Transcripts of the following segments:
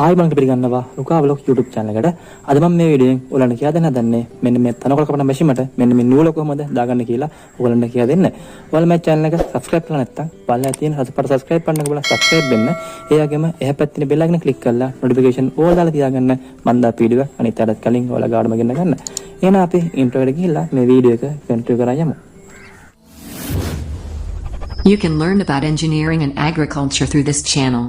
ආයිබංග පිළිගන්නවා RUKA VLOGS YouTube channel එකට. අද මම මේ වීඩියෝෙන් ඔයගලන්ට කියා දෙන්න හදන්නේ මෙන්න මේ තනකොළ කපන මැෂිමට මෙන්න මේ නූල කොහොමද දාගන්න කියලා ඔයගලන්ට කියා දෙන්න. ඔයාලා මේ channel එක subscribe කරලා නැත්නම් බලලා තියෙන රසපට subscribe කරන්න කියලා subscribe වෙන්න. ඒ වගේම එහා පැත්තේ bell icon click කරලා notification all දාලා තියාගන්න මම දා වීඩියෝ එක අනිත් අයටත් කලින් ඔයාලා ගාඩම ගෙන්න ගන්න. එහෙනම් අපි intro එකට ගිහිල්ලා මේ වීඩියෝ එක continue කරා යමු. You can learn about engineering and agriculture through this channel.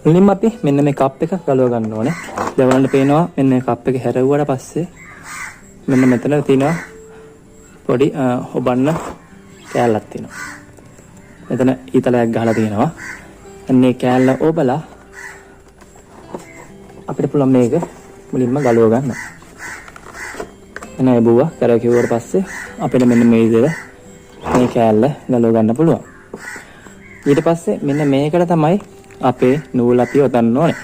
මුලින්ම අපි මෙන්න මේ කප් එක ගලව ගන්න ඕනේ. දැන් ඔයාලට පේනවා මෙන්න මේ කප් එක හැරෙව්වට පස්සේ මෙන්න මෙතන තියෙනවා පොඩි ඔබන්න කෑල්ලක් තියෙනවා. මෙතන ඊතලයක් ගහලා තියෙනවා. අන්නේ කෑල්ල ඔබලා අපිට පුළුවන් මේක මුලින්ම ගලව ගන්න. එන එබුව කරව කිව්වට පස්සේ අපිට මෙන්න මේ විදිහට මේ කෑල්ල ගලව ගන්න පුළුවන්. ඊට පස්සේ මෙන්න මේකට තමයි අපේ නූල් අපි ඔතන්න ඕනේ.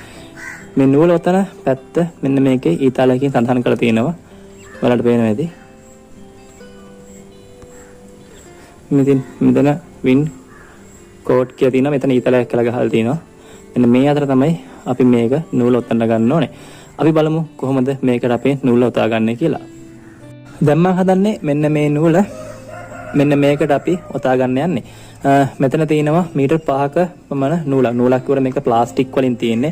මේ නූල ඔතන පැත්ත මෙන්න මේකේ ඊතාලයකින් සඳහන් කරලා තියෙනවා. ඔයාලට පේනවා ඇති. මෙතන වින් කෝඩ් කියලා තියෙනවා. මෙතන ඊතාලයක් කියලා ගහලා තියෙනවා. මෙන්න මේ අතර තමයි අපි මේක නූල ඔතන්න ගන්න ඕනේ. අපි බලමු කොහොමද මේකට අපේ නූල ඔතා ගන්න කියලා. දැන් මම හදන්නේ මෙන්න මේ නූල මෙන්න මේකට අපි ඔතා ගන්න යන්නේ. මෙතන තියෙනවා මීටර් 5ක පමණ නූලක් වල මේක ප්ලාස්ටික් වලින් තියෙන්නේ.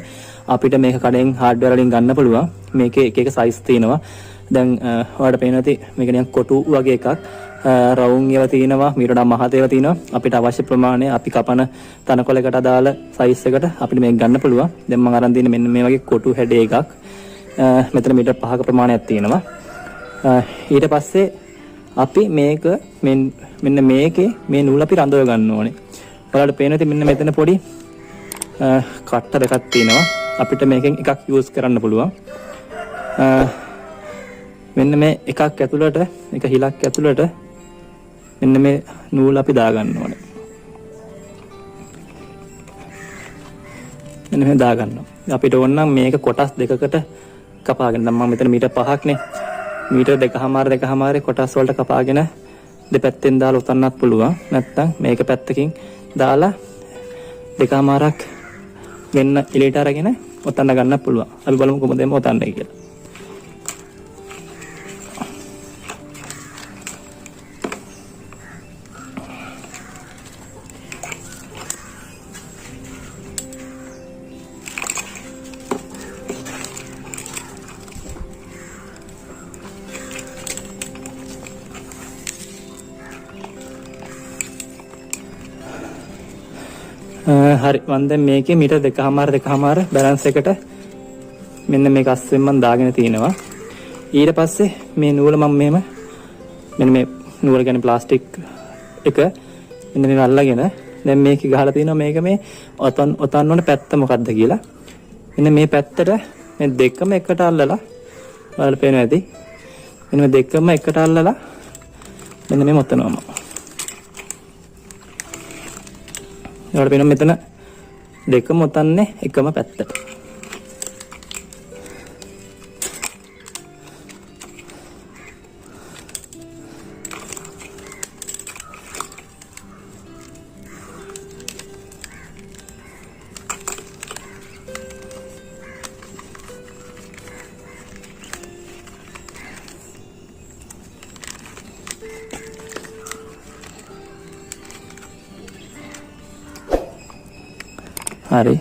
අපිට මේක කඩෙන් හાર્ඩ්වෙයාර් වලින් ගන්න පුළුවන්. මේකේ එක එක සයිස් තියෙනවා. දැන් ඔයාලට පේනවා ඇති මේක නිකන් කොටු වගේ එකක්. රවුම් ඒවා තියෙනවා, මීටර මහත ඒවා තියෙනවා. අපිට අවශ්‍ය ප්‍රමාණය අපි කපන තනකොළයකට අදාළ සයිස් එකට අපිට මේක ගන්න පුළුවන්. දැන් මම අරන් තියෙන්නේ මෙන්න මේ වගේ කොටු හැඩේ එකක්. මෙතන මීටර් 5ක ප්‍රමාණයක් තියෙනවා. ඊට පස්සේ අපි මේක මෙන්න මේකේ මේ නූල අපි රඳව ගන්න ඕනේ. ඔයාලට පේනවා ඉතින් මෙන්න මෙතන පොඩි කට්ට දෙකක් තියෙනවා. අපිට මේකෙන් එකක් යූස් කරන්න පුළුවන්. මෙන්න මේ එකක් ඇතුළට එක හිලක් ඇතුළට මෙන්න මේ නූල අපි දා ගන්න ඕනේ. මෙන්න මේ දා ගන්නවා. අපිට ඕන නම් මේක කොටස් දෙකකට කපාගෙන දැන් මම මෙතන මීටර් 5ක්නේ මීටර් 2.5 කොටස් වලට කපාගෙන දෙපැත්තෙන් දාලා උතන්නත් පුළුවන්. නැත්නම් මේක පැත්තකින් දාලා 2.5ක් වෙන්න එලීට අරගෙන උතන්න ගන්න පුළුවන්. අපි බලමු කොහොමද මේ උතන්නේ කියලා. හරි මම දැන් මේකේ මීටර් 2.5 බැලන්ස් එකට මෙන්න මේක අස්සෙන් මම දාගෙන තිනවා. ඊට පස්සේ මේ නූල මම මෙන්න මේ නූල කියන්නේ ප්ලාස්ටික් එක මෙන්න මේක අල්ලගෙන දැන් මේක ගහලා තිනවා මේක මේ ඔතන්න ඕන පැත්ත මොකද්ද කියලා. මෙන්න මේ පැත්තට මේ දෙකම එකට අල්ලලා ඔයාලට පේනවා ඇති. මෙන්න මේ දෙකම එකට අල්ලලා මෙන්න මේ මොතනවම ඔයාලට පේනවා මෙතන දෙකම ඔතන්නේ එකම පැත්තට. හරි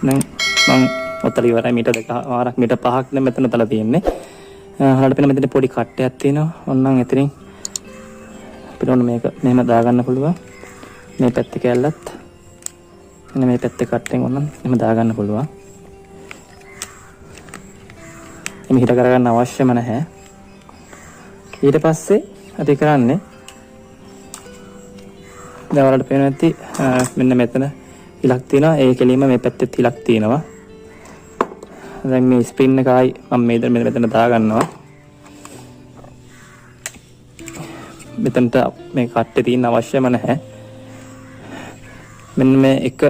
දැන් මම ඔතල ඉවරයි මීටර් 2.5ක් මීටර් 5ක් දැන් මෙතන තල තියෙන්නේ. හලට පෙන මෙතන පොඩි කට්ටයක් තියෙනවා. ඔන්නම් එතනින් අපිට ඕන මේක මෙහෙම දාගන්න පුළුවන්. මේ පැත්තේ කැල්ලත් මෙන්න මේ පැත්තේ කට්ටෙන් ඔන්නම් මෙහෙම දාගන්න පුළුවන්. එමෙ හිට කරගන්න අවශ්‍යම නැහැ. ඊට පස්සේ අපි කරන්නේ දැන් වලට පේනවා ඇති මෙන්න මෙතන හිලක් තියෙනවා. ඒ කෙලින්ම මේ පැත්තෙත් හිලක් තියෙනවා. දැන් මේ ස්ප්‍රින් එකයි මම මෙතන දා ගන්නවා. මෙතනට මේ කට්ටේ තියෙන අවශ්‍යම නැහැ. මෙන්න මේ එක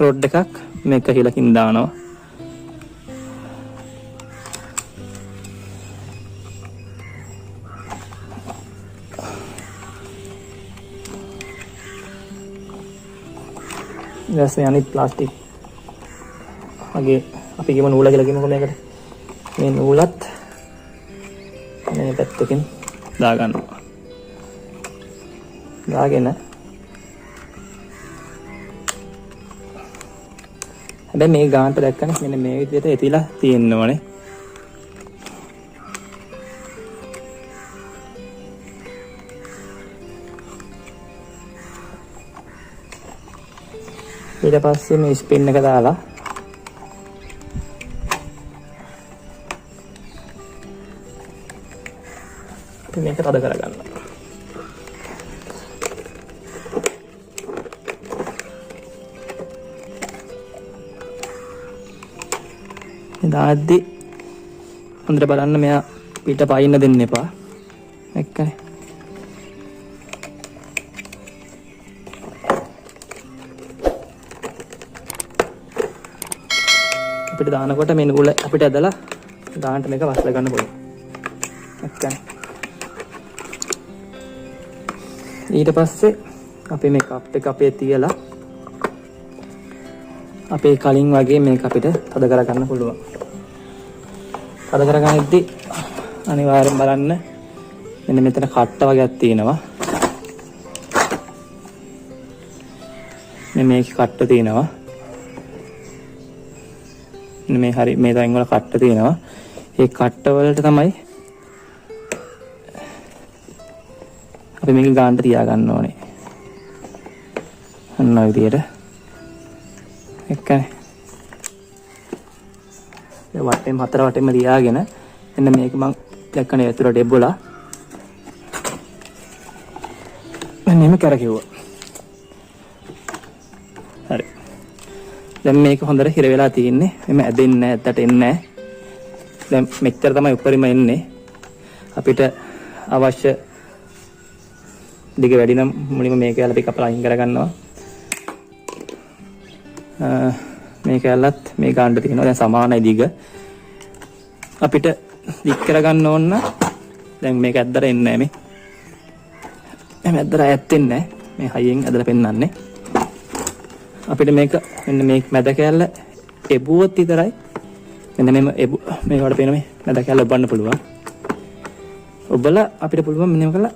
රොඩ් එකක් මේක හිලකින් දානවා. ඊළඟට අනිත් ප්ලාස්ටික් වගේ අපි කියමු නූල කියලා කියමුකෝ මේකට. මේ නූලත් මේ පැත්තකින් දාගන්නවා. දාගෙන හැබැයි මේ ගානට දැක්කනේ මෙන්න මේ විදිහට එතිලා තියෙන්න ඕනේ. ඊට පස්සේ මේ ස්පින් එක දාලා අපි මේක තද කරගන්නවා. දාද්දි හොඳට බලන්න මෙයා පිට පයින්න දෙන්න එපා. එක්කනේ. අපිට දානකොට මේ නූල අපිට ඇදලා ගානට මේක වස්ලා ගන්න පුළුවන්. එක්කනේ. ඊට පස්සේ අපි මේ කප් එක අපේ තියලා අපේ කලින් වගේ මේක අපිට තද කරගන්න පුළුවන්. තද කරගන්නද්දී අනිවාර්යෙන් බලන්න මෙන්න මෙතන කට්ට වගේක් තියෙනවා. මේකේ කට්ට තියෙනවා. මේ හරි මේ තැන් වල කට්ට තියෙනවා. ඒ කට්ට වලට තමයි අපි මේක ගානට තියාගන්න ඕනේ. අන්න ඔය විදියට. එක්කනේ. ඒ වටේම හතර වටේම තියාගෙන එන්න මේක මම දැක්කනේ ඇතුළට එබ්බලා. මෙන්න එහෙම කරකියුවා. හරි. දැන් මේක හොඳට හිර වෙලා තියෙන්නේ. එමෙ ඇදෙන්නේ නැහැ, ඇත්තට එන්නේ නැහැ. දැන් මෙච්චර තමයි උඩරිම එන්නේ. අපිට අවශ්‍ය දිග වැඩි නම් මුලින්ම මේක ඇල අපි කපලා අයින් කරගන්නවා. මේක ඇලත් මේ ගානට තියෙනවා. දැන් සමානයි දිග. අපිට දික් කරගන්න ඕන නම් දැන් මේක ඇද්දට එන්නේ නැහැ මේ. එහෙම ඇද්දට ඇත්තෙන්නේ නැහැ. මේ හයියෙන් ඇදලා පෙන්නන්නේ. අපිට මේක මෙන්න මේ මැද කැල්ල එබුවොත් විතරයි මෙන්න මේකට පේන මේ මැද කැල්ල ඔබන්න පුළුවන්. ඔබලා අපිට පුළුවන් මෙන්න කළා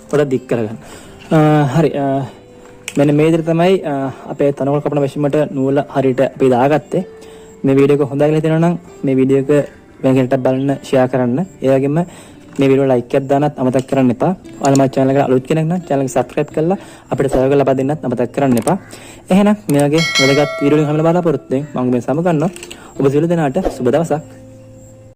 පොඩක් දික් කරගන්න. හරි. මෙන්න මේ විදිහට තමයි අපේ තනකොළ කපන මැෂිමට නූල හරියට අපි දාගත්තේ. මේ වීඩියෝ එක හොඳයි කියලා හිතෙනවා නම් මේ වීඩියෝ එක වෙන කෙනෙක්ට බලන්න ෂෙයා කරන්න. ඒ වගේම මේ වීඩියෝ ලයික් එකක් දාන්නත් අමතක කරන්න එපා. ඔයාලා මගේ channel එකට අලුත් කෙනෙක් නම් channel එක subscribe කරලා අපිට සහයෝගය ලබා දෙන්නත් අමතක කරන්න එපා. එහෙනම් මේ වගේ වැදගත් වීඩියෝ එකක් හැමදාම බලාපොරොත්තු වෙමින් මම මේ සම ගන්නවා. ඔබ සියලු දෙනාට සුබ දවසක්.